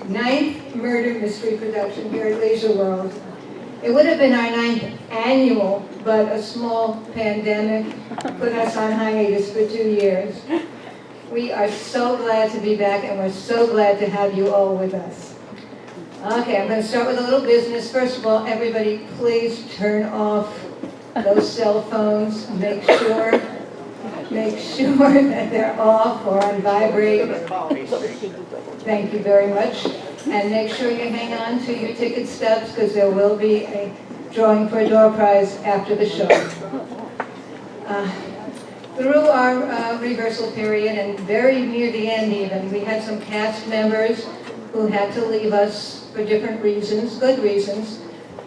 9th murder mystery production here at Leisure World. It would have been our 9th annual, but a small pandemic put us on hiatus for 2 years. We are so glad to be back, and we're so glad to have you all with us. Okay, I'm going to start with a little business. First of all, everybody, please turn off those cell phones. Make sure that they're off or on vibrate. Thank you very much. And make sure you hang on to your ticket stubs, because there will be a drawing for a door prize after the show. Through our rehearsal period, and very near the end even, we had some cast members who had to leave us for different reasons, good reasons,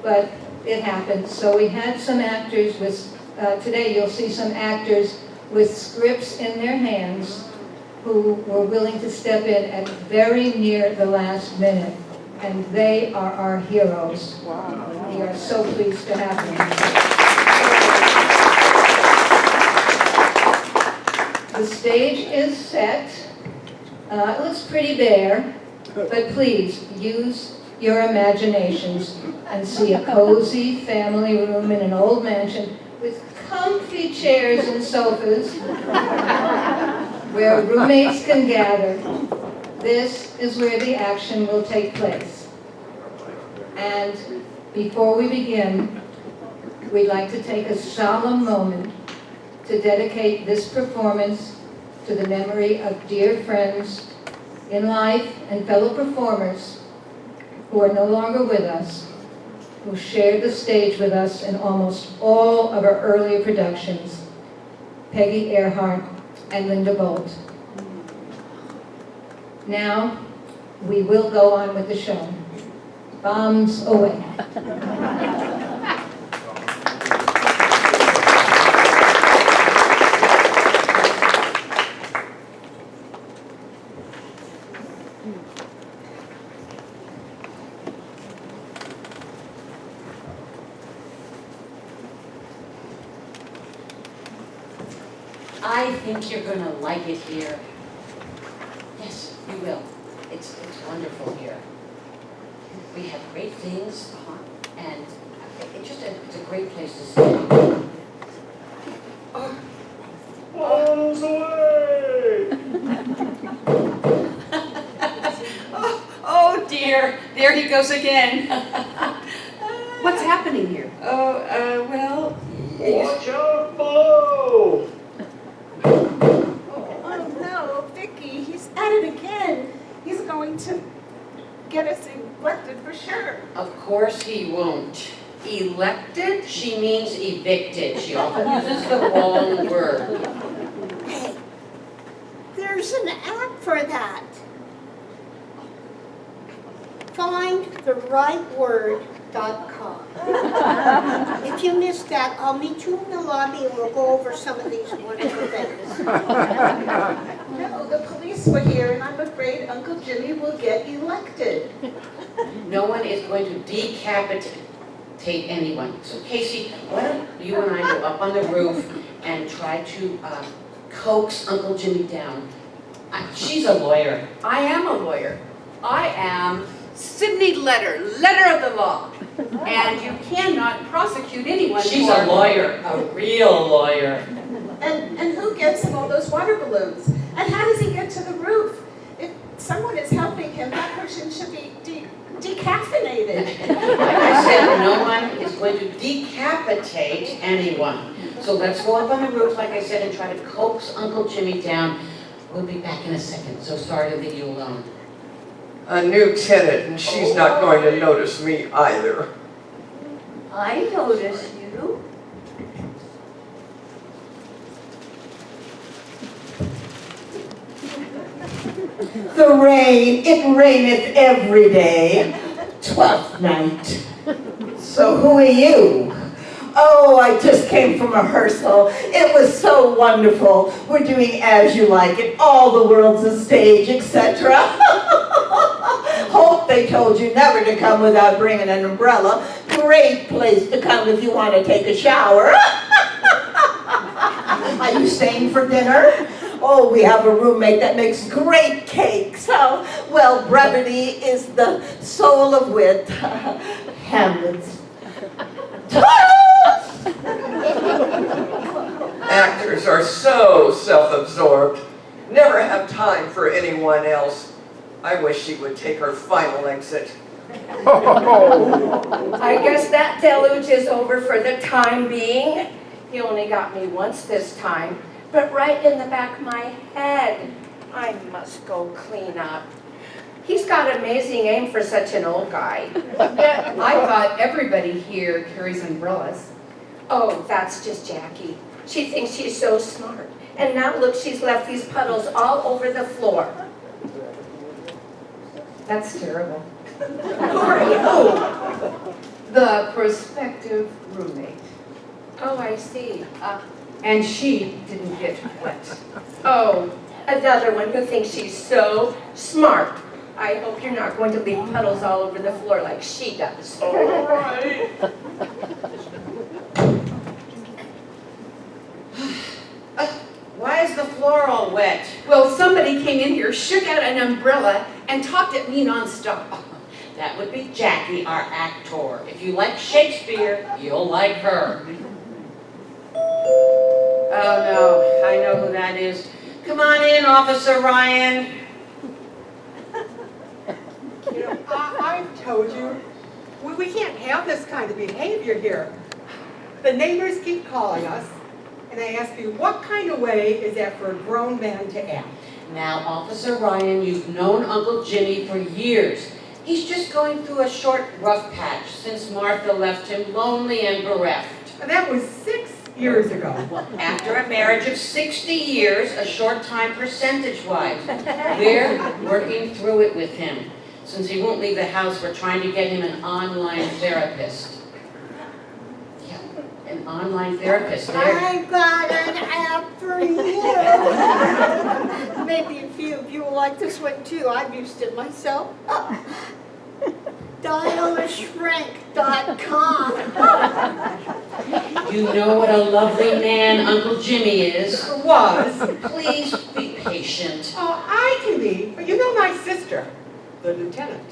but it happened. So we had some actors with, today you'll see some actors with scripts in their hands who were willing to step in at very near the last minute. And they are our heroes. Wow. We are so pleased to have them. The stage is set. It looks pretty bare, but please use your imaginations and see a cozy family room in an old mansion with comfy chairs and sofas where roommates can gather. This is where the action will take place. And before we begin, we'd like to take a solemn moment to dedicate this performance to the memory of dear friends in life and fellow performers who are no longer with us, who shared the stage with us in almost all of our earlier productions, Peggy Earhart and Linda Bolt. Now, we will go on with the show. Bombs away. I think you're going to like it here. Yes, you will. It's wonderful here. We have great things, and it's a great place to stay. Bombs away! Oh dear, there he goes again. What's happening here? Well... Watch out below! Oh no, Vicky, he's at it again. He's going to get us elected for sure. Of course he won't. Elected? She means evicted. She often uses the wrong word. Hey, there's an app for that. FindTheRightWord.com. If you missed that, I'll meet you in the lobby and we'll go over some of these wonderful things. No, the police were here and I'm afraid Uncle Jimmy will get elected. No one is going to decapitate anyone. So Casey, why don't you and I go up on the roof and try to coax Uncle Jimmy down? She's a lawyer. I am a lawyer. I am Sidney letter of the law. And you cannot prosecute anyone She's for... a lawyer, a real lawyer. And who gets him all those water balloons? And how does he get to the roof? If someone is helping him, that person should be decaffeinated. Like I said, no one is going to decapitate anyone. So let's go up on the roof, like I said, and try to coax Uncle Jimmy down. We'll be back in a second, so sorry to leave you alone. A new tenant, and she's not going to notice me either. I notice you. The rain, it raineth every day. 12th night. So who are you? Oh, I just came from rehearsal. It was so wonderful. We're doing As You Like It, All the World's a Stage, etc. Hope they told you never to come without bringing an umbrella. Great place to come if you want to take a shower. Are you staying for dinner? Oh, we have a roommate that makes great cakes. Oh, well, brevity is the soul of wit. Hamlet's. Actors are so self-absorbed, never have time for anyone else. I wish she would take her final exit. I guess that deluge is over for the time being. He only got me once this time, but right in the back of my head. I must go clean up. He's got amazing aim for such an old guy. I thought everybody here carries umbrellas. Oh, that's just Jackie. She thinks she's so smart. And now look, she's left these puddles all over the floor. That's terrible. Who are you? The prospective roommate. Oh, I see. And she didn't get wet. Oh, another one who thinks she's so smart. I hope you're not going to leave puddles all over the floor like she does. Why is the floor all wet? Well, somebody came in here, shook out an umbrella, and talked at me nonstop. That would be Jackie, our actor. If you like Shakespeare, you'll like her. Oh no, I know who that is. Come on in, Officer Ryan. You know, I've told you, we can't have this kind of behavior here. The neighbors keep calling us, and I ask you, what kind of way is that for a grown man to act? Now, Officer Ryan, you've known Uncle Jimmy for years. He's just going through a short rough patch since Martha left him lonely and bereft. And that was 6 years ago. Well, after a marriage of 60 years, a short time percentage-wise. We're working through it with him. Since he won't leave the house, we're trying to get him an online therapist. Yeah, an online therapist. There. I've got an app for you. Maybe a few of you will like this one too. I've used it myself. Dialashrink.com. You know what a lovely man Uncle Jimmy is. Was. Please be patient. Oh, I can be, but you know my sister, the lieutenant.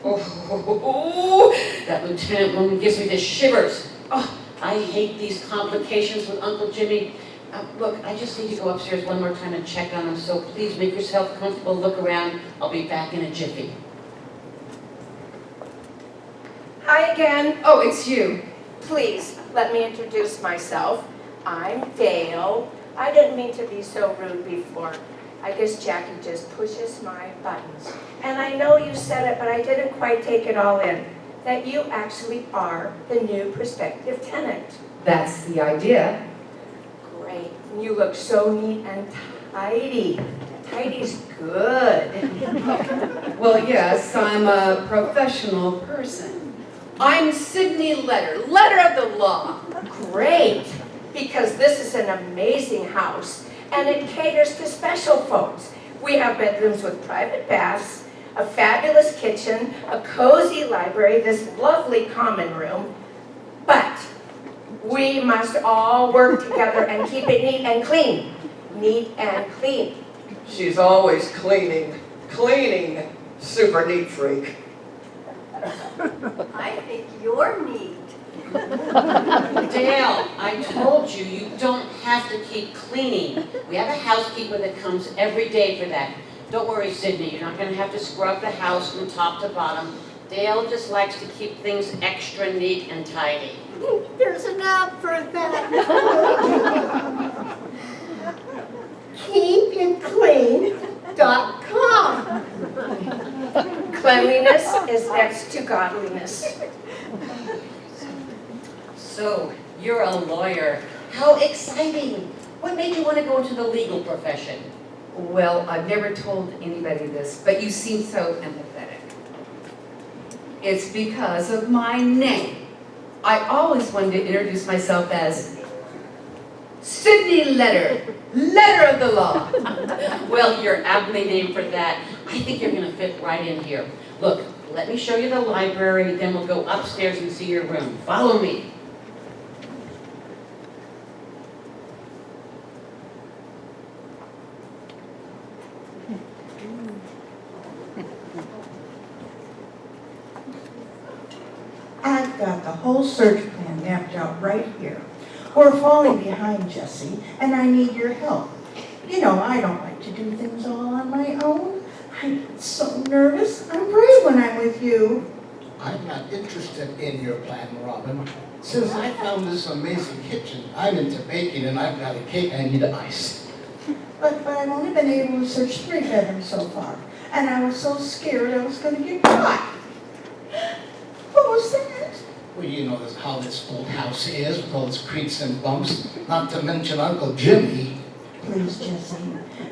Oh, that lieutenant woman gives me the shivers. Oh, I hate these complications with Uncle Jimmy. Look, I just need to go upstairs one more time and check on him, so please make yourself comfortable, look around. I'll be back in a jiffy. Hi again. Oh, it's you. Please, let me introduce myself. I'm Dale. I didn't mean to be so rude before. I guess Jackie just pushes my buttons. And I know you said it, but I didn't quite take it all in. That you actually are the new prospective tenant. That's the idea. Great. You look so neat and tidy. Tidy's good. Well, yes, I'm a professional person. I'm Sydney Letter, letter of the law. Great. Because this is an amazing house. And it caters to special folks. We have bedrooms with private baths, a fabulous kitchen, a cozy library, this lovely common room. But we must all work together and keep it neat and clean. Neat and clean. She's always cleaning, super neat freak. I think you're neat. Dale, I told you, you don't have to keep cleaning. We have a housekeeper that comes every day for that. Don't worry, Sydney, you're not going to have to scrub the house from top to bottom. Dale just likes to keep things extra neat and tidy. There's an app for that. KeepItClean.com. Cleanliness is next to godliness. So, you're a lawyer. How exciting! What made you want to go into the legal profession? Well, I've never told anybody this, but you seem so empathetic. It's because of my name. I always wanted to introduce myself as Sydney Letter, letter of the law. Well, you're aptly named for that. I think you're going to fit right in here. Look, let me show you the library, then we'll go upstairs and see your room. Follow me. got the whole search plan mapped out right here. We're falling behind, Jesse, and I need your help. You know, I don't like to do things all on my own. I get so nervous. I'm brave when I'm with you. I'm not interested in your plan, Robin. Since I found this amazing kitchen, I'm into baking and I've got a cake I need ice. But I've only been able to search 3 bedrooms so far, and I was so scared I was going to get caught. What was that? Well, you know how this old house is with all its creaks and bumps, not to mention Uncle Jimmy. Please, Jesse.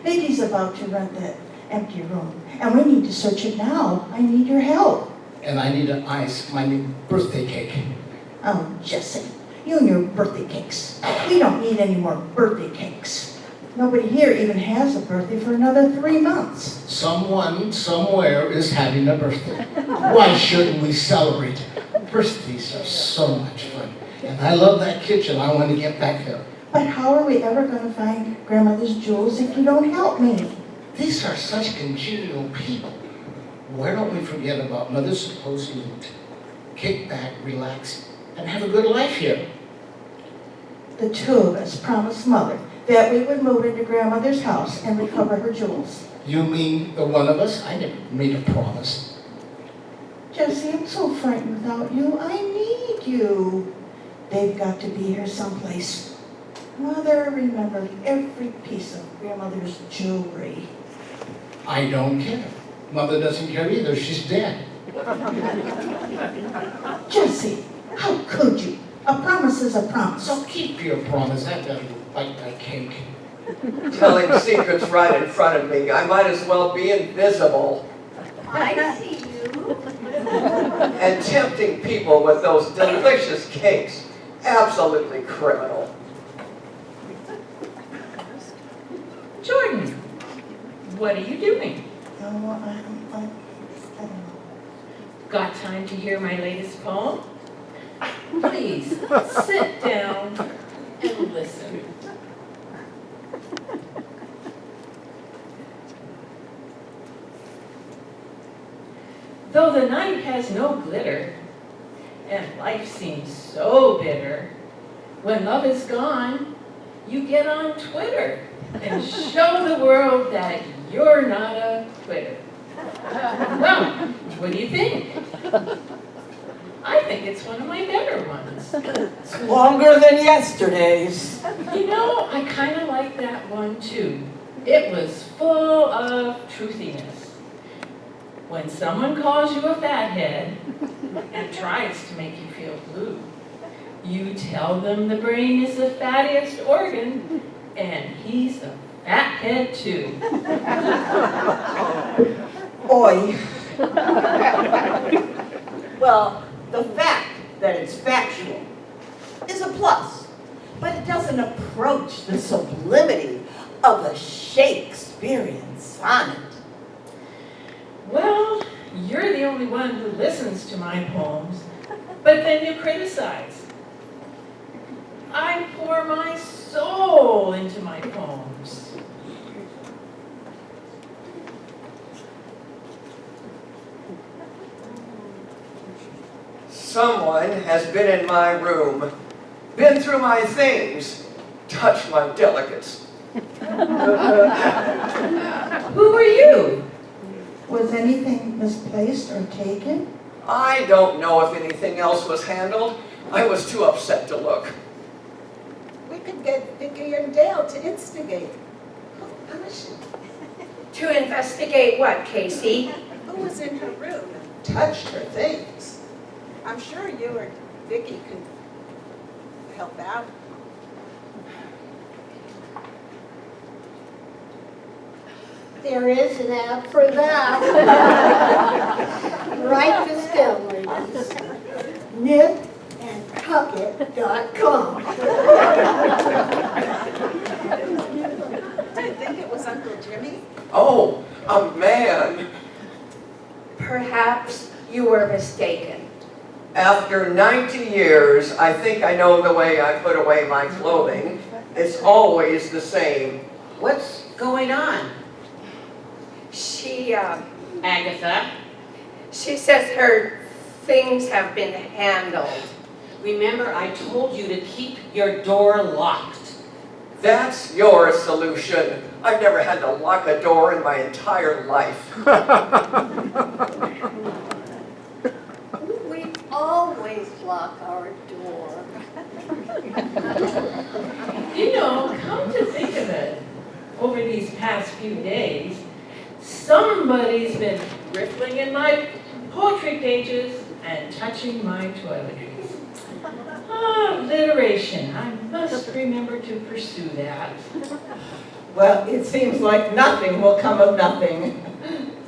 Baby's about to rent that empty room, and we need to search it now. I need your help. And I need to ice my new birthday cake. Oh, Jesse, you and your birthday cakes. We don't need any more birthday cakes. Nobody here even has a birthday for another 3 months. Someone, somewhere is having a birthday. Why shouldn't we celebrate? Birthdays are so much fun. And I love that kitchen. I want to get back there. But how are we ever going to find Grandmother's jewels if you don't help me? These are such congenial people. Why don't we forget about Mother's supposed loot, kick back, relax, and have a good life here? The 2 of us promised Mother that we would move into Grandmother's house and recover her jewels. You mean the one of us? I never made a promise. Jesse, I'm so frightened without you. I need you. They've got to be here someplace. Mother remembered every piece of Grandmother's jewelry. I don't care. Mother doesn't care either. She's dead. Jesse, how could you? A promise is a promise. So keep your promise. I better bite my cake. Telling secrets right in front of me. I might as well be invisible. I see you. And tempting people with those delicious cakes. Absolutely criminal. Jordan, what are you doing? I don't know. Got time to hear my latest poem? Please, sit down and listen. Though the night has no glitter, and life seems so bitter, when love is gone, you get on Twitter and show the world that you're not a quitter. Well, what do you think? I think it's one of my better ones. It's longer than yesterday's. You know, I kind of like that one too. It was full of truthiness. When someone calls you a fathead and tries to make you feel blue, you tell them the brain is the fattiest organ, and he's a fathead too. Oi. Well, the fact that it's factual is a plus, but it doesn't approach the sublimity of a Shakespearean sonnet. Well, you're the only one who listens to my poems, but then you criticize. I pour my soul into my poems. Someone has been in my room, been through my things, touched my delicates. Who are you? Was anything misplaced or taken? I don't know if anything else was handled. I was too upset to look. We could get Vicky and Dale to instigate. Who is she? To investigate what, Casey? Who was in her room and touched her things? I'm sure you or Vicky can help out. There is an app for that. Write this down, ladies. nipandtuckit.com. Do you think it was Uncle Jimmy? Oh, a man. Perhaps you were mistaken. After 90 years, I think I know the way I put away my clothing. It's always the same. What's going on? She Agatha? says her things have been handled. Remember, I told you to keep your door locked. That's your solution. I've never had to lock a door in my entire life. We always lock our door. You know, come to think of it, over these past few days, somebody's been riffling in my poetry pages and touching my toiletries. Ah, alliteration, I must remember to pursue that. Well, it seems like nothing will come of nothing.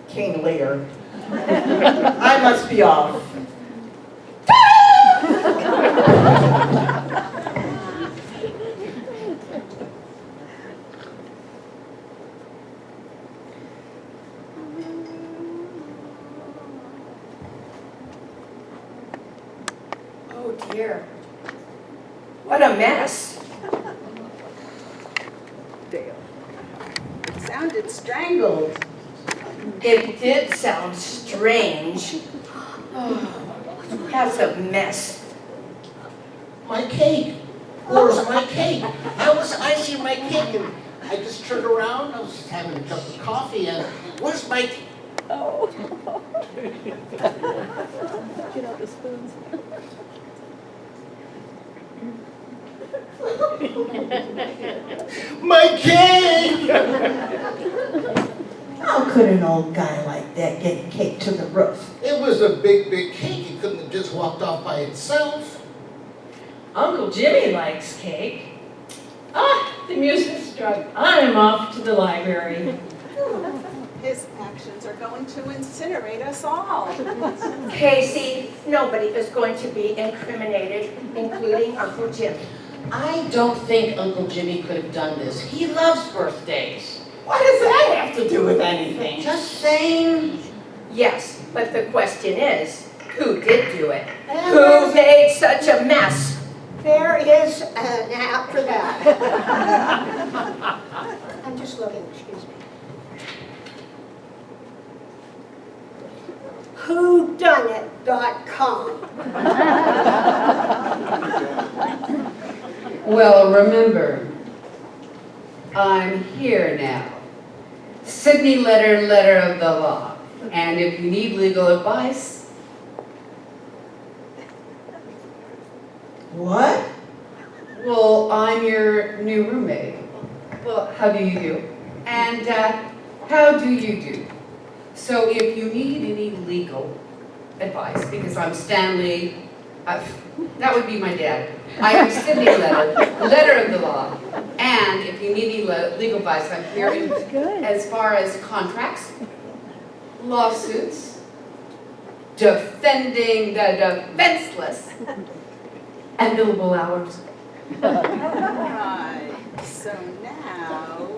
King Lear. I must be off. Oh dear. What a mess. It sounded strangled. It did sound strange. Oh, that's a mess. My cake. Where's my cake? I was icing my cake and I just turned around. I was just having a cup of coffee and where's my cake? Get out the spoons. My cake! How could an old guy like that get a cake to the roof? It was a big, big cake. It couldn't have just walked off by itself. Uncle Jimmy likes cake. Ah, the music struck. I'm off to the library. His actions are going to incinerate us all. Casey, nobody is going to be incriminated, including Uncle Jim. I don't think Uncle Jimmy could have done this. He loves birthdays. What does that have to do with anything? Just saying. Yes, but the question is, who did do it? Who made such a mess? There is an app for that. I'm just looking, excuse me. Whodunit.com. Well, remember, I'm here now. Sydney letter of the law. And if you need legal advice, What? well, I'm your new roommate. Well, how do you do? And how do you do? So if you need any legal advice, because I'm Stanley, that would be my dad. I am Sydney letter of the law. And if you need any legal advice, I'm here as far as contracts, lawsuits, defending the defenseless, and billable hours. Right, so now,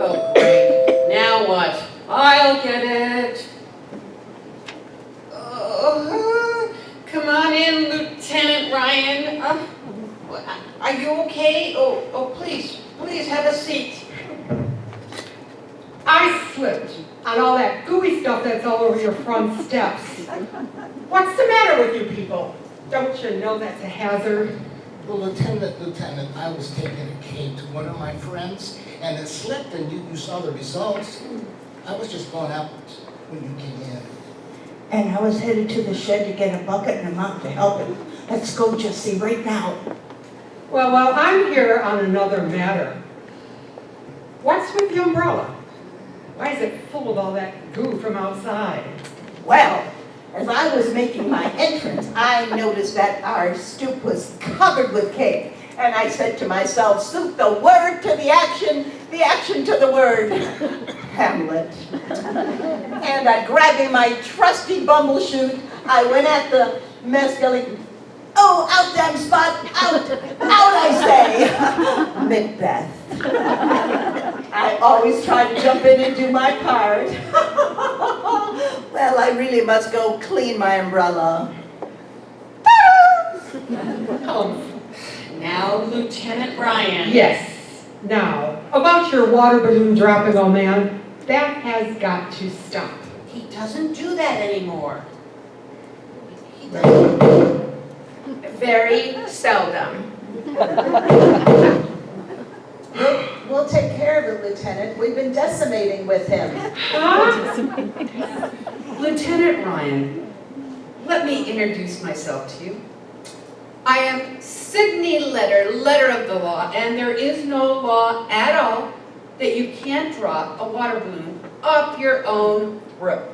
Oh, great. Now what? I'll get it. Come on in, Lieutenant Ryan. Are you okay? Oh, please have a seat. I slipped on all that gooey stuff that's all over your front steps. What's the matter with you people? Don't you know that's a hazard? Well, Lieutenant, I was taking a cake to one of my friends and it slipped and you saw the results. I was just going out when you came in. And I was headed to the shed to get a bucket and a mop to help him. Let's go, Jessie, right now. Well, I'm here on another matter. What's with the umbrella? Why is it full of all that goo from outside? Well, as I was making my entrance, I noticed that our stoop was covered with cake. And I said to myself, suit the word to the action to the word. Hamlet. And grabbing my trusty bumbleshoot, I went at the mess yelling, oh, out damn spot, out I say. Macbeth. I always try to jump in and do my part. Well, I really must go clean my umbrella. Now, Lieutenant Ryan. Yes. Now, about your water balloon dropping, old man, that has got to stop. He doesn't do that anymore. He doesn't. Very seldom. We'll take care of it, Lieutenant. We've been decimating with him. Lieutenant Ryan, let me introduce myself to you. I am Sidney letter of the law, and there is no law at all that you can't drop a water balloon up your own rope.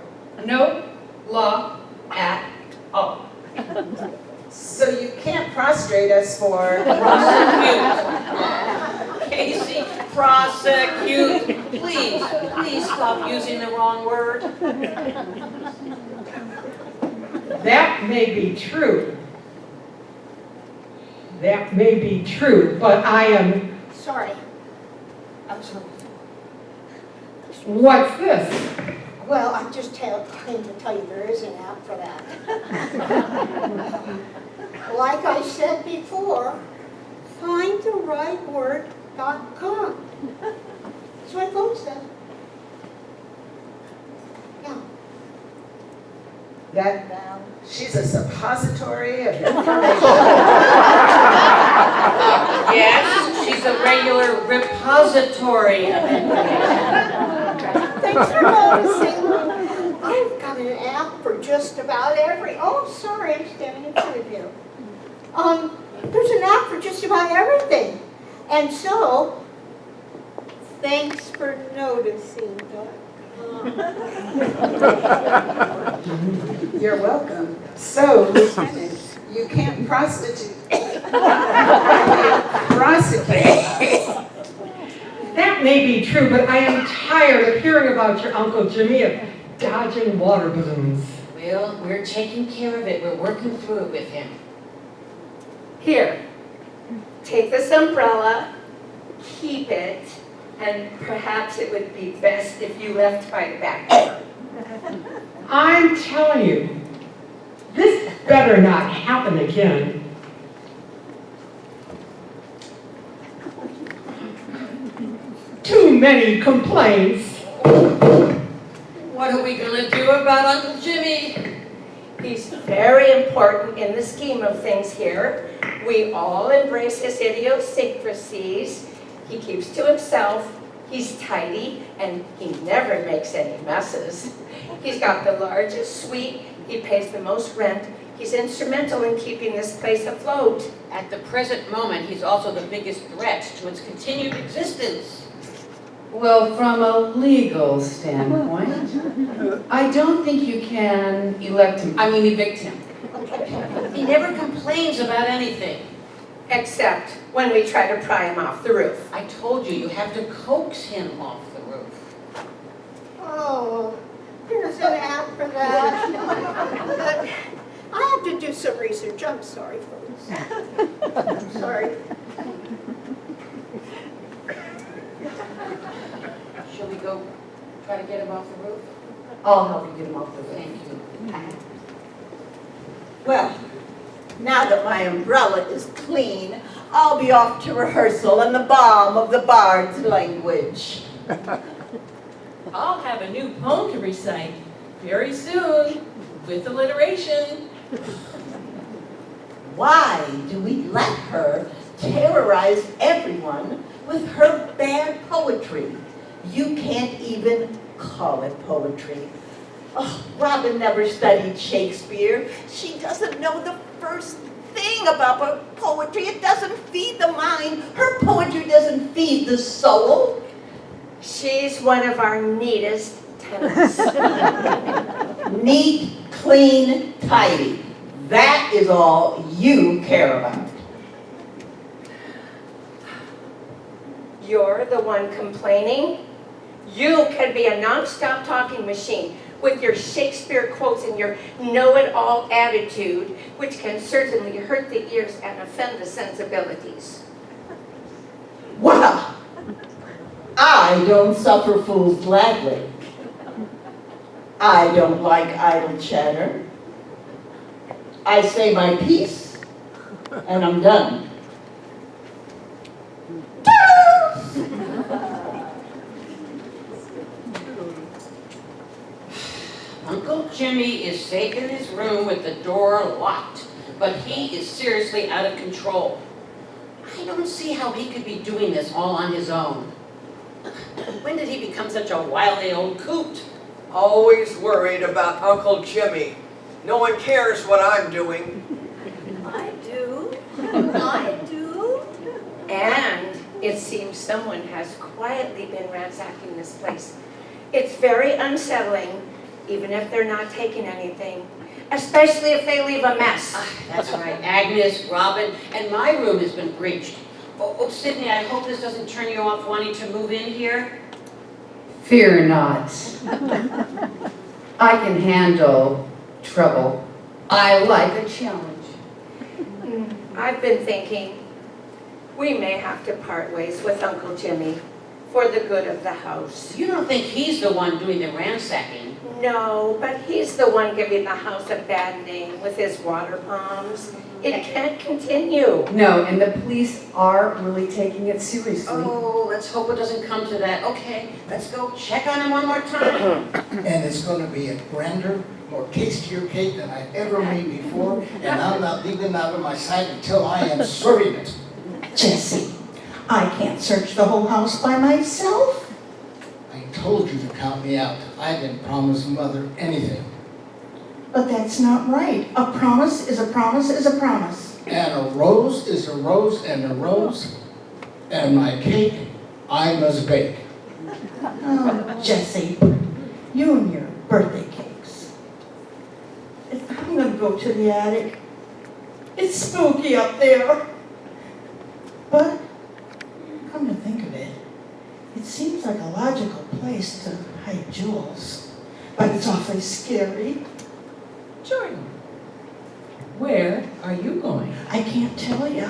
No law at all. So you can't prostrate us for... Prosecute. Casey, prosecute. Please stop using the wrong word. That may be true. That may be true, but I am... Sorry. I'm sorry. What's this? Well, I just came to tell you there is an app for that. Like I said before, findtherightword.com. That's what phone said. Yeah. That Now, she's a suppository of information. Yes, she's a regular repository of information. thanks for noticing. I've got an app for just about every... Oh, sorry, I'm standing in front of you. There's an app for just about everything. And so, thanks for noticing, You're welcome. So, Lieutenant, you can't prosecute. That may be true, but I am tired of hearing about your Uncle Jimmy of dodging water balloons. Well, we're taking care of it. We're working through it with him. Here, take this umbrella, keep it, and perhaps it would be best if you left by the back door. I'm telling you, this better not happen again. Too many complaints. What are we gonna do about Uncle Jimmy? He's very important in the scheme of things here. We all embrace his idiosyncrasies. He keeps to himself, he's tidy, and he never makes any messes. He's got the largest suite, he pays the most rent, he's instrumental in keeping this place afloat. At the present moment, he's also the biggest threat to its continued existence. Well, from a legal standpoint, I don't think you can evict him. He never complains about anything. Except when we try to pry him off the roof. I told you, you have to coax him off the roof. oh, there's an app for that. But I have to do some research. I'm sorry, folks. I'm sorry. Shall we go try to get him off the roof? I'll help you get him off the roof. Thank you. Well, now that my umbrella is clean, I'll be off to rehearsal in the balm of the bard's language. I'll have a new poem to recite very soon with alliteration. Why do we let her terrorize everyone with her bad poetry? You can't even call it poetry. Oh, Robin never studied Shakespeare. She doesn't know the first thing about poetry. It doesn't feed the mind. Her poetry doesn't feed the soul. She's one of our neatest tenants. Neat, clean, tidy. That is all you care about. You're the one complaining. You can be a non-stop talking machine with your Shakespeare quotes and your know-it-all attitude, which can certainly hurt the ears and offend the sensibilities. Well, I don't suffer fools gladly. I don't like idle chatter. I say my piece, and I'm done. Uncle Jimmy is safe in his room with the door locked, but he is seriously out of control. I don't see how he could be doing this all on his own. When did he become such a wily old coot? Always worried about Uncle Jimmy. No one cares what I'm doing. I do. I do. And it seems someone has quietly been ransacking this place. It's very unsettling, even if they're not taking anything, especially if they leave a mess. That's right, Agnes, Robin, and my room has been breached. Oh, Sydney, I hope this doesn't turn you off wanting to move in here. Fear not. I can handle trouble. I like a challenge. I've been thinking we may have to part ways with Uncle Jimmy for the good of the house. You don't think he's the one doing the ransacking? No, but he's the one giving the house a bad name with his water bombs. It can't continue. No, and the police are really taking it seriously. Oh, let's hope it doesn't come to that. Okay, let's go check on him one more time. And it's going to be a grander, more tastier cake than I've ever made before, and I'm not leaving out of my sight until I am serving it. Jesse, I can't search the whole house by myself. I told you to count me out. I didn't promise Mother anything. But that's not right. A promise is a promise is a promise. And a rose is a rose and a rose. And my cake, I must bake. Oh, Jesse, you and your birthday cakes. I'm gonna go to the attic. It's spooky up there. But, come to think of it, it seems like a logical place to hide jewels. But it's awfully scary. Jordan, where are you going? I can't tell ya.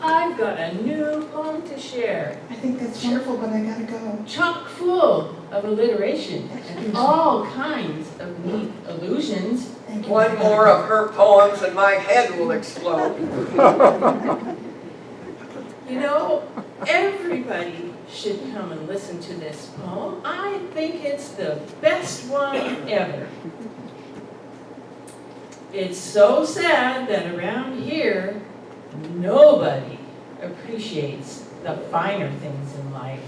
I've got a new poem to share, I think that's wonderful, but I gotta go. chock full of alliteration and all kinds of neat allusions. Thank you. One more of her poems and my head will explode. You know, everybody should come and listen to this poem. I think it's the best one ever. It's so sad that around here, nobody appreciates the finer things in life.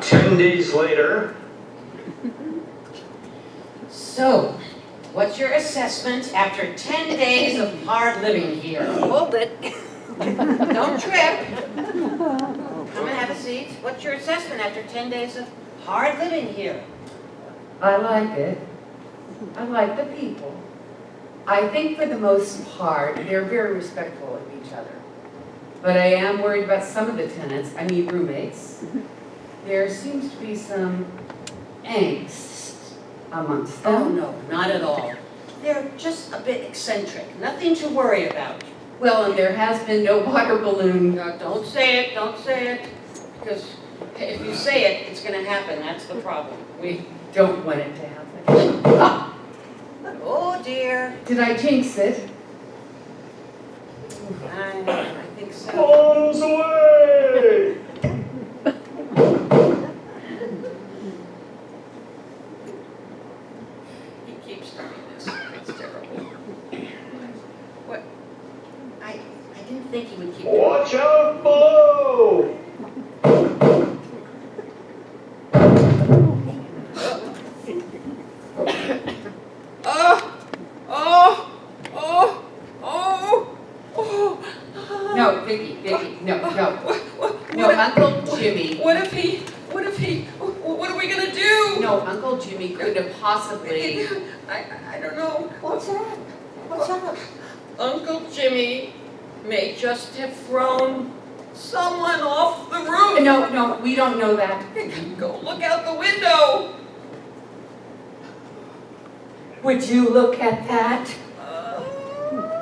Ten days later. So, what's your assessment after 10 days of hard living here? Hold it. Don't trip. Come and have a seat. What's your assessment after 10 days of hard living here? I like it. I like the people. I think for the most part, they're very respectful of each other. But I am worried about some of the tenants, I mean roommates. There seems to be some angst amongst them. Oh, no, not at all. They're just a bit eccentric. Nothing to worry about. Well, and there has been no water balloon. Don't say it. Because if you say it, it's going to happen. That's the problem. We don't want it to happen. Ah, Oh, dear. did I jinx it? I think so. Bombs away! He keeps doing this. It's terrible. What? I didn't think he would keep doing Watch out below! No, Vicky, no. No, Uncle Jimmy. What are we gonna do? No, Uncle Jimmy couldn't have possibly. I don't know. What's that? What's that? Uncle Jimmy may just have thrown someone off the roof. No, we don't know that. Go look out the window. Would you look at that?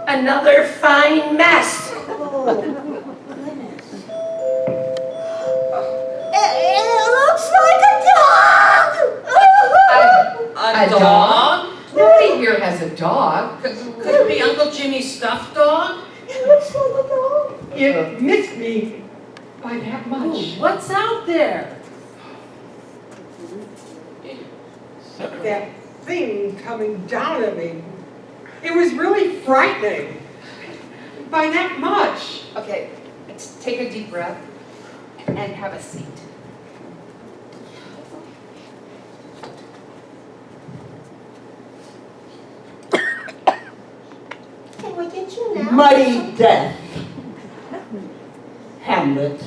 Another fine mess. Oh, goodness. It looks like a dog! A dog? Nobody here has a dog. Could it be Uncle Jimmy's stuffed dog? It looks like a dog. It missed me by that much. What's out there? That thing coming down at me. It was really frightening. By that much. Okay, let's take a deep breath and have a seat. Can we get you now? Muddy death. Hamlet.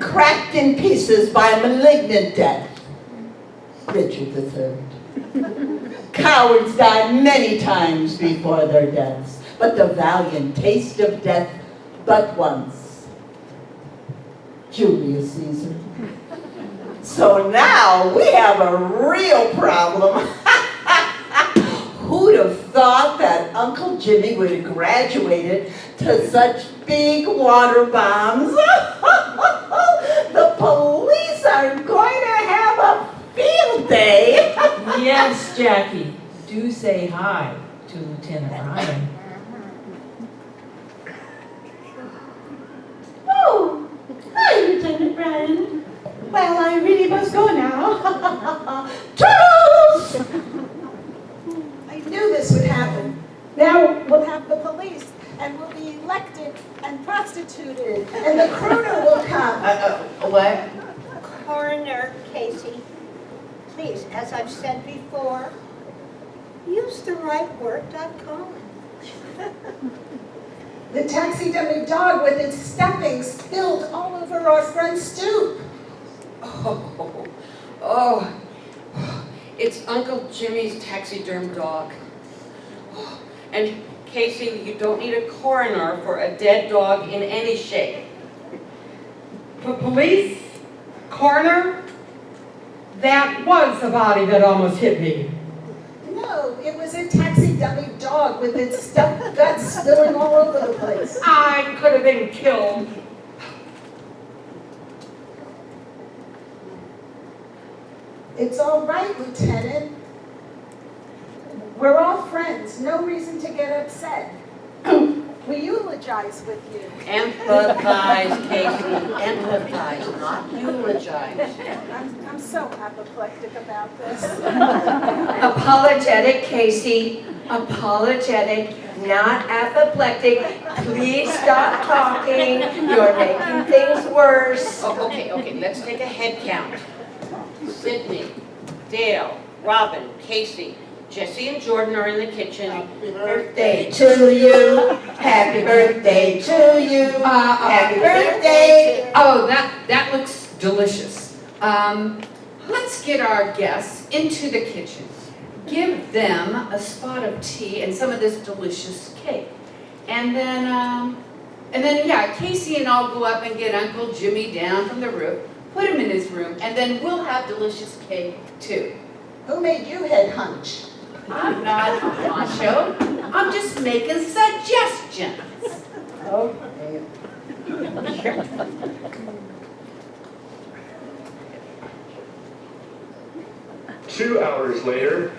Cracked in pieces by a malignant death. Richard III. Cowards die many times before their deaths, but the valiant taste of death but once. Julius Caesar. So now we have a real problem. Who'd have thought that Uncle Jimmy would have graduated to such big water bombs? The police are going to have a field day. Yes, Jackie, do say hi to Lieutenant Ryan. Oh, hi, Lieutenant Brian. Well, I really must go now. Toodles! I knew this would happen. Now we'll have the police, and we'll be elected and prostituted, and the crooner will come. What? Coroner Casey, please, as I've said before, use the right word, .com. The taxidermy dog with its stuffing spilled all over our front stoop. Oh, it's Uncle Jimmy's taxiderm dog. And Casey, you don't need a coroner for a dead dog in any shape. Police? Coroner? That was the body that almost hit me. No, it was a taxidermy dog with its stuffed guts spilling all over the place. I could have been killed. It's all right, Lieutenant. We're all friends. No reason to get upset. We eulogize with you. Empathize, Casey, empathize, not eulogize. I'm so apoplectic about this. Apologetic, Casey. Apologetic, not apoplectic. Please stop talking. You're making things worse. Oh, okay, let's take a head count. Sydney, Dale, Robin, Casey, Jesse and Jordan are in the kitchen. Happy birthday to you. Happy birthday to you. Happy birthday. Oh, that looks delicious. Let's get our guests into the kitchen. Give them a spot of tea and some of this delicious cake. And then, yeah, Casey and I'll go up and get Uncle Jimmy down from the roof, put him in his room, and then we'll have delicious cake too. Who made you head hunch? I'm not macho. I'm just making suggestions. Okay. 2 hours later.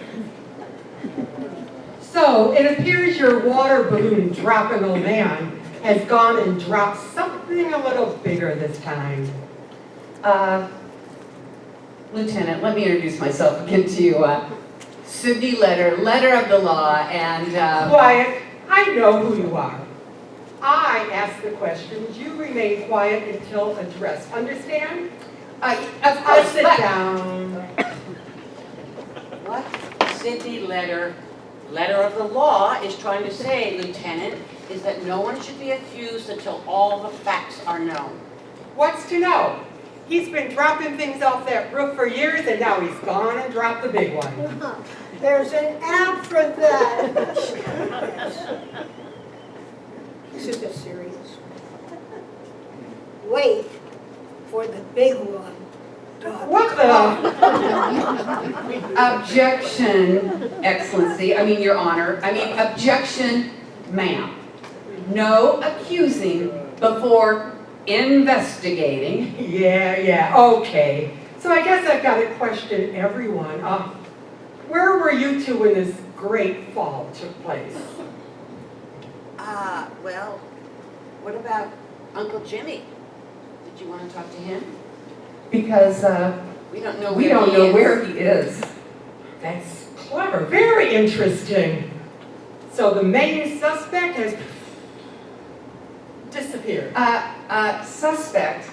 So it appears your water balloon dropping old man has gone and dropped something a little bigger this time. Lieutenant, let me introduce myself again to you. Sydney letter of the law, and Quiet. I know who you are. I ask the questions. You remain quiet until addressed. Understand? of I'll course, sit down. What Sydney letter of the law is trying to say, Lieutenant, is that no one should be accused until all the facts are known. What's to know? He's been dropping things off that roof for years, and now he's gone and dropped the big one. There's an app for that. Isn't this serious? Wait for the big one. What the? Objection, Excellency, Your Honor, objection, ma'am. No accusing before investigating. Yeah, okay. So I guess I've got to question everyone. Where were you two when this great fall took place? Well, what about Uncle Jimmy? Did you want to talk to him? Because We don't know we where don't he know is. where he is. That's clever, very interesting. So the main suspect has disappeared. Suspect,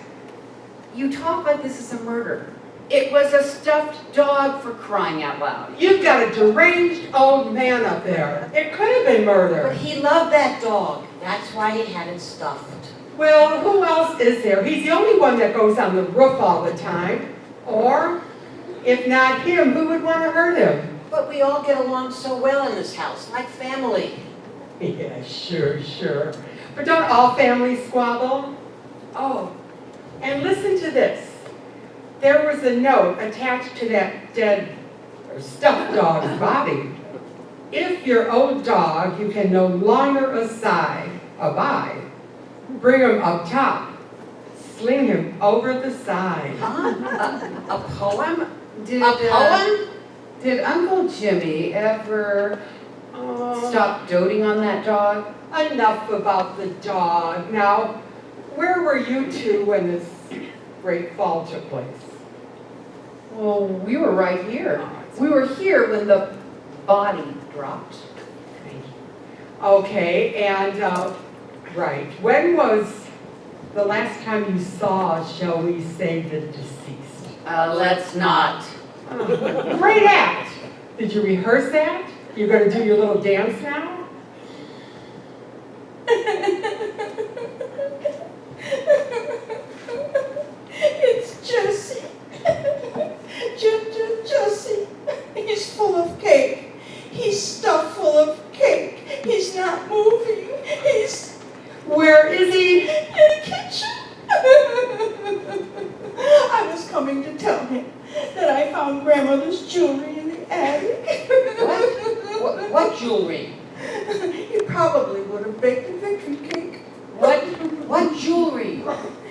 you talk like this is a murder. It was a stuffed dog, for crying out loud. You've got a deranged old man up there. It could have been murder. But he loved that dog. That's why he had it stuffed. Well, who else is there? He's the only one that goes on the roof all the time. Or, if not him, who would want to hurt him? But we all get along so well in this house, like family. Yeah, sure. But don't all families squabble? Oh, and listen to this. There was a note attached to that dead or stuffed dog's body. If your old dog you can no longer abide, bring him up top, sling him over the side. A poem? Did, A poem? Did Uncle Jimmy ever stop doting on that dog? Enough about the dog. Now, where were you two when this great fall took place? Well, we were right here. We were here when the body dropped. Okay, and, right, when was the last time you saw, shall we say, the deceased? Let's not. Great act! Did you rehearse that? You're gonna do your little dance now? It's Jesse. Jesse. He's full of cake. He's stuffed full of cake. He's not moving. Where is he? In the kitchen. I was coming to tell him that I found grandmother's jewelry in the attic. What jewelry? He probably would have baked a victory cake. What jewelry?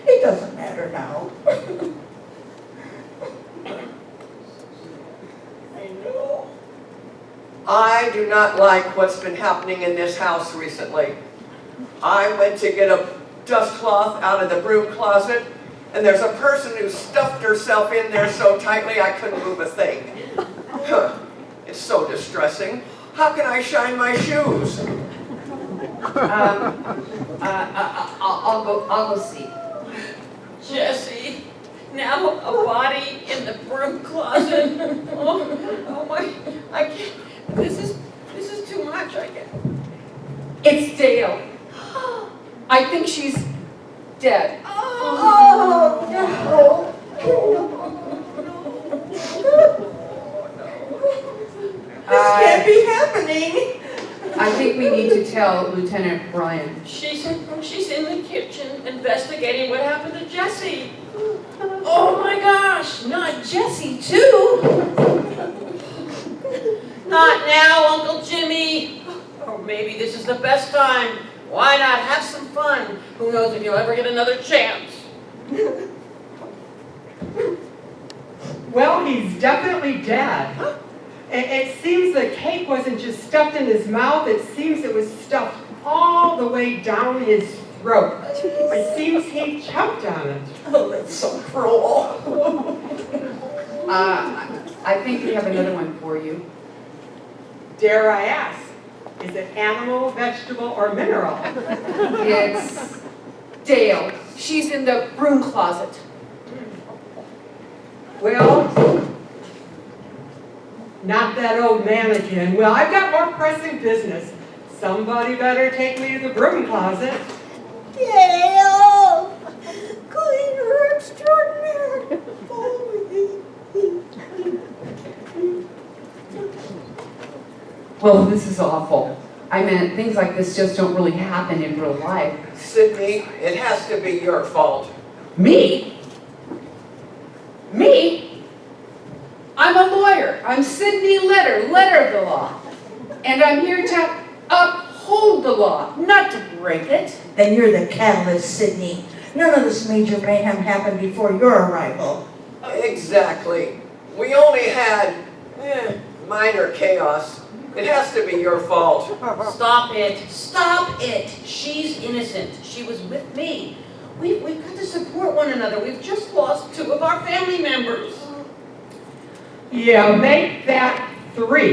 It doesn't matter now. I know. I do not like what's been happening in this house recently. I went to get a dust cloth out of the broom closet, and there's a person who stuffed herself in there so tightly I couldn't move a thing. It's so distressing. How can I shine my shoes? I'll go see. Jesse, now a body in the broom closet. Oh my, I can't, this is too much, I can't. It's Dale. I think she's dead. Oh, this can't be happening. I think we need to tell Lieutenant Bryan. She's in the kitchen investigating what happened to Jesse. Oh my gosh, not Jesse too. Not now, Uncle Jimmy. Or maybe this is the best time. Why not have some fun? Who knows if you'll ever get another chance? Well, he's definitely dead. It seems the cake wasn't just stuffed in his mouth, it seems it was stuffed all the way down his throat. It seems he choked on it. Oh, that's so cruel. I think we have another one for you. Dare I ask, is it animal, vegetable, or mineral? It's Dale. She's in the broom closet. Well, not that old man again. Well, I've got more pressing business. Somebody better take me to the broom closet. Dale! Cleaner extraordinaire! Well, this is awful. I mean, things like this just don't really happen in real life. Sydney, it has to be your fault. Me? Me? I'm a lawyer. I'm Sidney letter of the law. And I'm here to uphold the law, not to break it. Then you're the catalyst, Sydney. None of this major mayhem happened before your arrival. Exactly. We only had minor chaos. It has to be your fault. Stop it, stop it. She's innocent. She was with me. We've got to support one another. We've just lost 2 of our family members. Yeah, make that 3.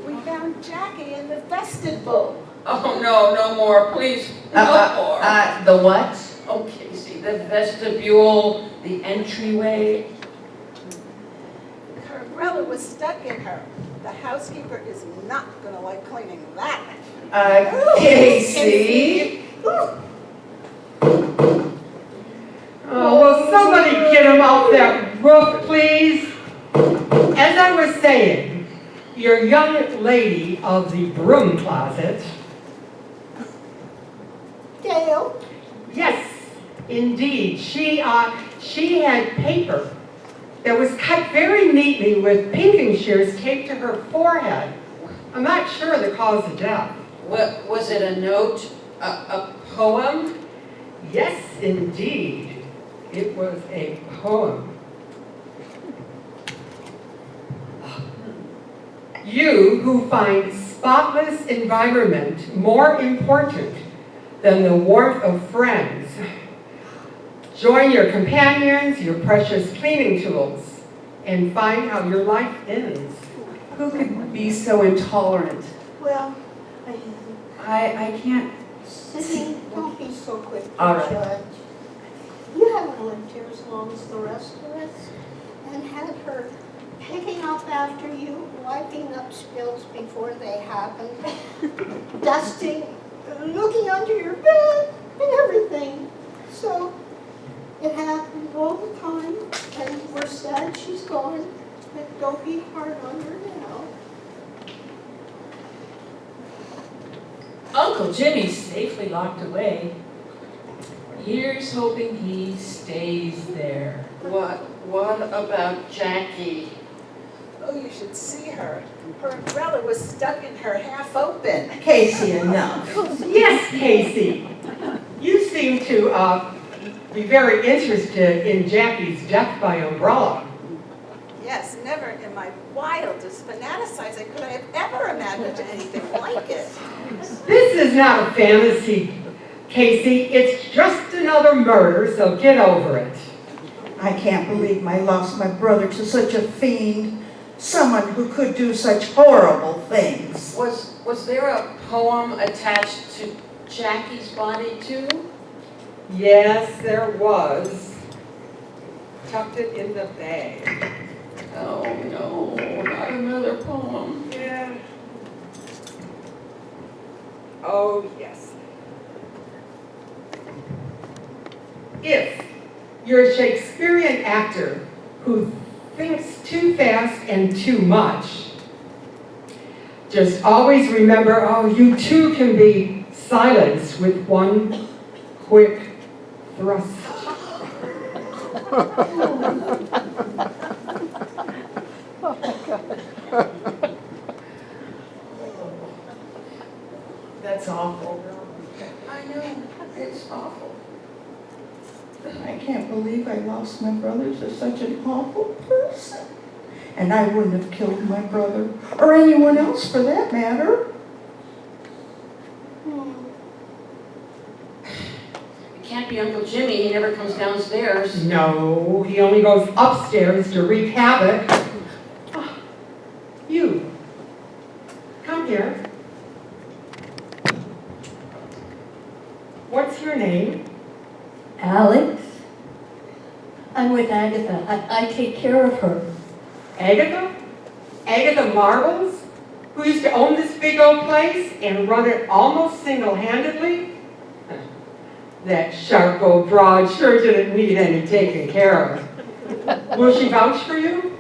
We found Jackie in the vestibule. Oh, no, no more, please, no more. The what? Oh, Casey, the vestibule, the entryway. Her umbrella was stuck in her. The housekeeper is not gonna like cleaning that. Casey. Oh, will somebody get him off that roof, please? As I was saying, your young lady of the broom closet. Dale? Yes, indeed. She had paper that was cut very neatly with pinking shears taped to her forehead. I'm not sure the cause of death. What, was it a note, a poem? Yes, indeed. It was a poem. You who find spotless environment more important than the warmth of friends, join your companions, your precious cleaning tools, and find how your life ends. Who could be so intolerant? Well, I can't. Sydney, don't be so quick to All right. judge. You haven't lived here as long as the rest of us, and had her picking up after you, wiping up spills before they happened, dusting, looking under your bed, and everything. So, it happened all the time, and we're sad she's gone, but don't be hard on her now. Uncle Jimmy's safely locked away. Here's hoping he stays there. What about Jackie? Oh, you should see her. Her umbrella was stuck in her half open. Casey, enough. Yes, Casey. You seem to be very interested in Jackie's death by umbrella. Yes, never in my wildest fantasizing could I have ever imagined anything like it. This is not a fantasy, Casey. It's just another murder, so get over it. I can't believe I lost my brother to such a fiend. Someone who could do such horrible things. Was there a poem attached to Jackie's body too? Yes, there was. Tucked it in the bag. Oh no, not another poem. Yeah. Oh, yes. If you're a Shakespearean actor who thinks too fast and too much, just always remember, oh, you too can be silenced with one quick thrust. That's awful. I know, it's awful. I can't believe I lost my brother to such an awful person. And I wouldn't have killed my brother, or anyone else for that matter. It can't be Uncle Jimmy, he never comes downstairs. No, he only goes upstairs to wreak havoc. Ah, you, come here. What's your name? Alex? I'm with Agatha. I take care of her. Agatha? Agatha Marbles? Who used to own this big old place and run it almost single-handedly? That sharp old broad sure didn't need any taking care of. Will she vouch for you?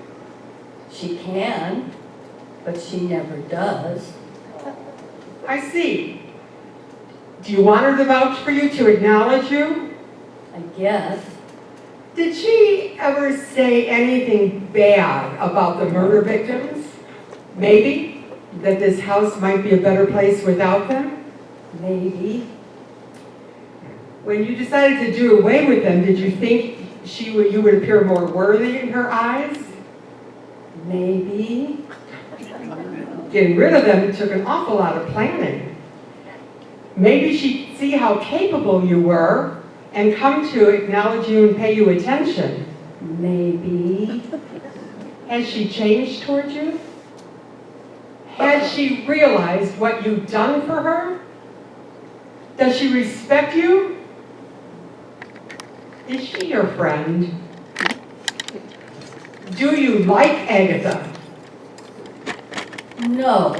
She can, but she never does. I see. Do you want her to vouch for you, to acknowledge you? I guess. Did she ever say anything bad about the murder victims? Maybe that this house might be a better place without them? Maybe. When you decided to do away with them, did you think you would appear more worthy in her eyes? Maybe. Getting rid of them took an awful lot of planning. Maybe she'd see how capable you were and come to acknowledge you and pay you attention. Maybe. Has she changed toward you? Has she realized what you've done for her? Does she respect you? Is she your friend? Do you like Agatha? No.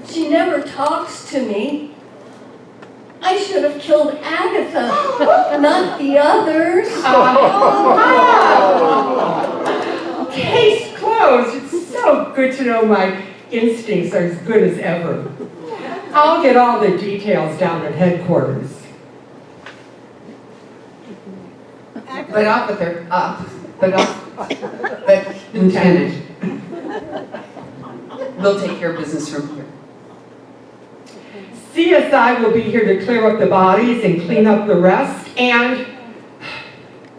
She never talks to me. I should have killed Agatha, not the others. Case closed. It's so good to know my instincts are as good as ever. I'll get all the details down at headquarters. But Lieutenant, we'll take care of business from here. CSI will be here to clear up the bodies and clean up the rest, and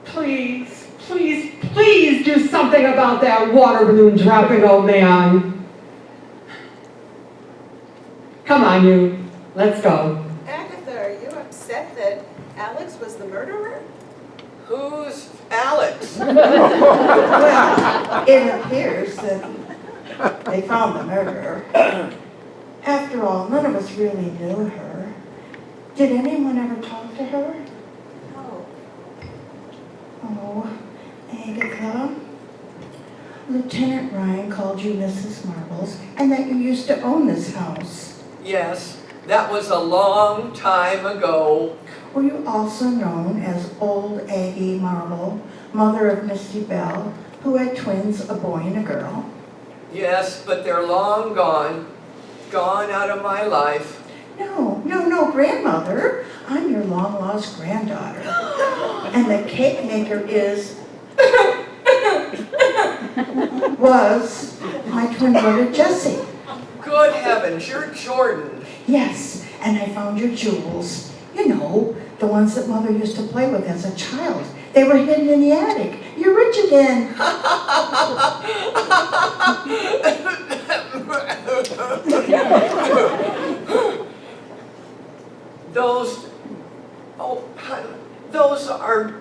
please, please, please do something about that water balloon dropping old man. Come on, you. Let's go. Agatha, are you upset that Alex was the murderer? Who's Alex? Well, it appears that they found the murderer. After all, none of us really knew her. Did anyone ever talk to her? No. Oh, Agatha. Lieutenant Ryan called you Mrs. Marbles, and that you used to own this house. Yes, that was a long time ago. Were you also known as Old Aggie Marble, mother of Misty Bell, who had twins, a boy and a girl? Yes, but they're long gone. Gone out of my life. No, grandmother. I'm your long-lost granddaughter. And the cake maker was my twin brother Jesse. Good heavens, you're Jordan. Yes, and I found your jewels. You know, the ones that Mother used to play with as a child. They were hidden in the attic. You're rich again. Those are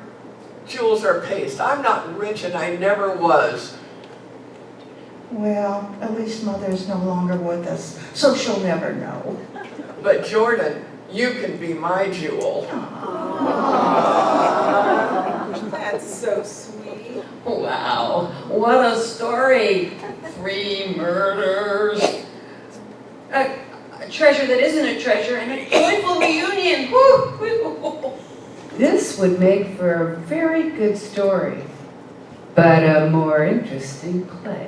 jewels are paste. I'm not rich and I never was. Well, at least Mother's no longer with us, so she'll never know. But Jordan, you can be my jewel. That's so sweet. Wow, what a story. 3 murders. A treasure that isn't a treasure and a joyful reunion. Woo! This would make for a very good story, but a more interesting play.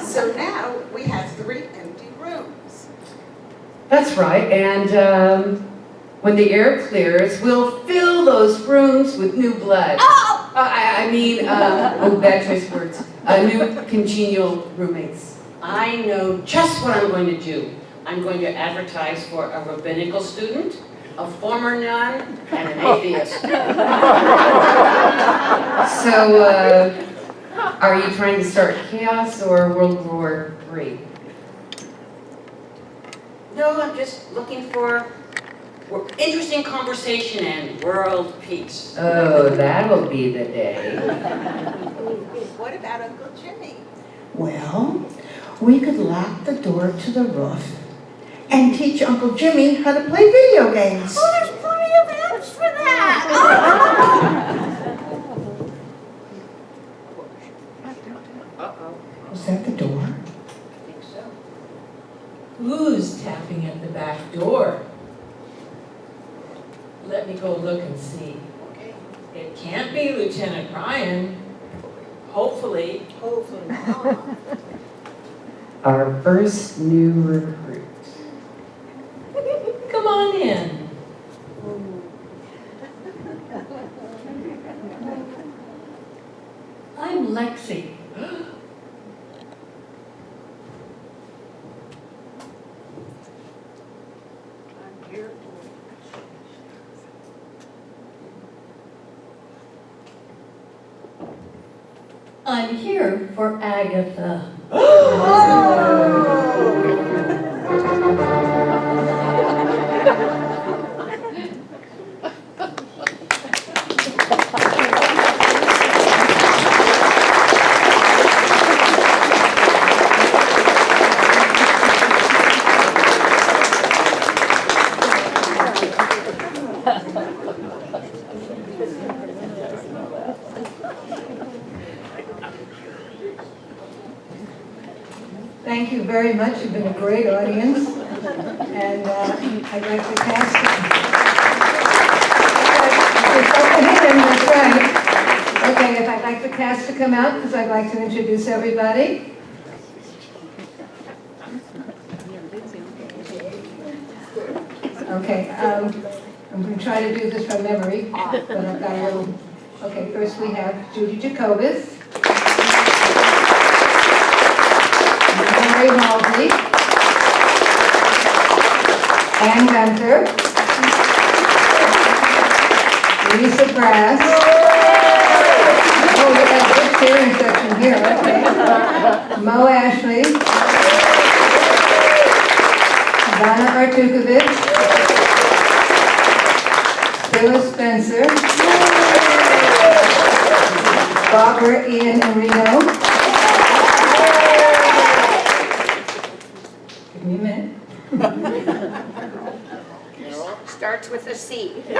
So now we have 3 empty rooms. That's right, and when the air clears, we'll fill those rooms with new blood. Oh! Bad choice of words. New congenial roommates. I know just what I'm going to do. I'm going to advertise for a rabbinical student, a former nun, and an atheist. So, are you trying to start chaos or World War III? No, I'm just looking for interesting conversation and world peace. Oh, that'll be the day. What about Uncle Jimmy? Well, we could lock the door to the roof and teach Uncle Jimmy how to play video games. Oh, there's plenty of apps for that. Was that the door? I think so. Who's tapping at the back door? Let me go look and see. Okay. It can't be Lieutenant Ryan. Hopefully. Hopefully not. Our first new recruit. Come on in. I'm Lexi. I'm here for Agatha. Thank you very much. You've been a great audience. And I'd like to cast that's right. Okay, if I'd like the cast to come out, because I'd like to introduce everybody. Okay, I'm going to try to do this from memory, but I've got a little... Okay, first we have Judy Jacobus. Mary Halsey, Ann Gunter, Lisa Brass. Oh, we got a good cheering section here, okay. Mo Ashley, Donna Artukovic, Phyllis Spencer, Barbara Ian Reno. Give me a minute. Starts with a C. C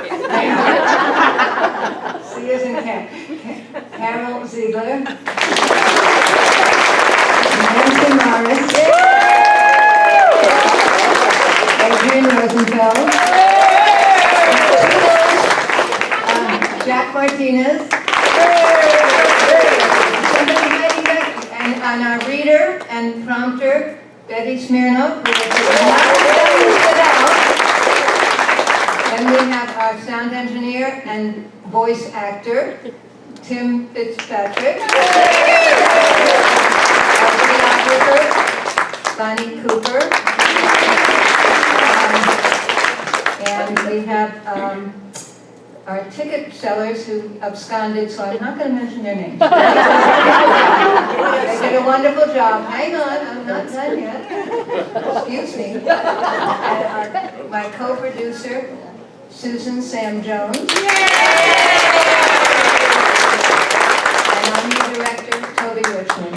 is in cat. Carol Ziegler. Nancy Morris. Adrian Rosenfeld. Jack Martinez. And our reader and prompter, Betty Smirnoff, who is and we have our sound engineer and voice actor, Tim Fitzpatrick. Our videographer, Bonnie Cooper. And we have our ticket sellers who absconded, so I'm not going to mention their names. They did a wonderful job. Hang on, I'm not done yet. Excuse me. And my co-producer, Susan Sam Jones. And our new director, Toby Richman.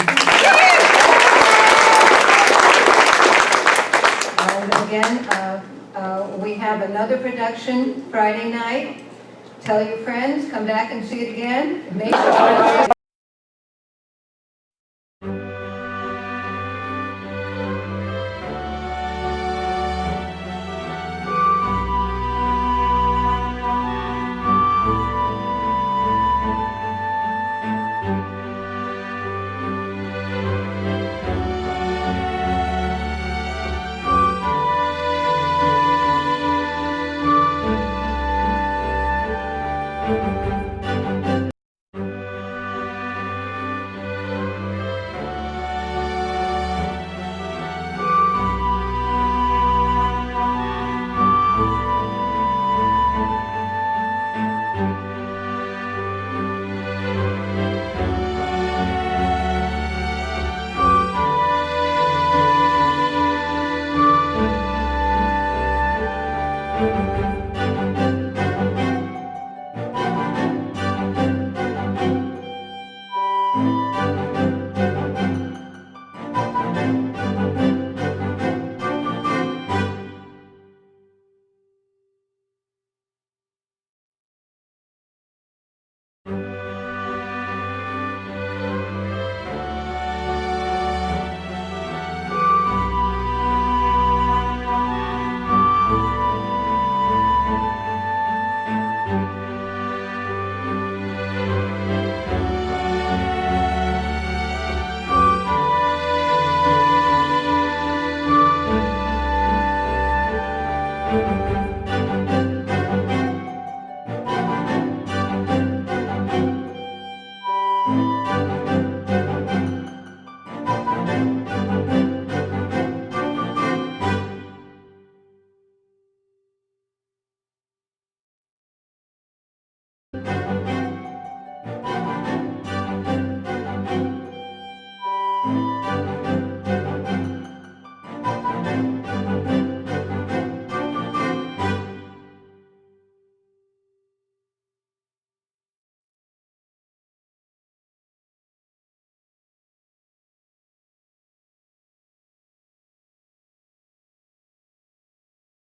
And again, we have another production Friday night. Tell your friends, come back and see it again. Make sure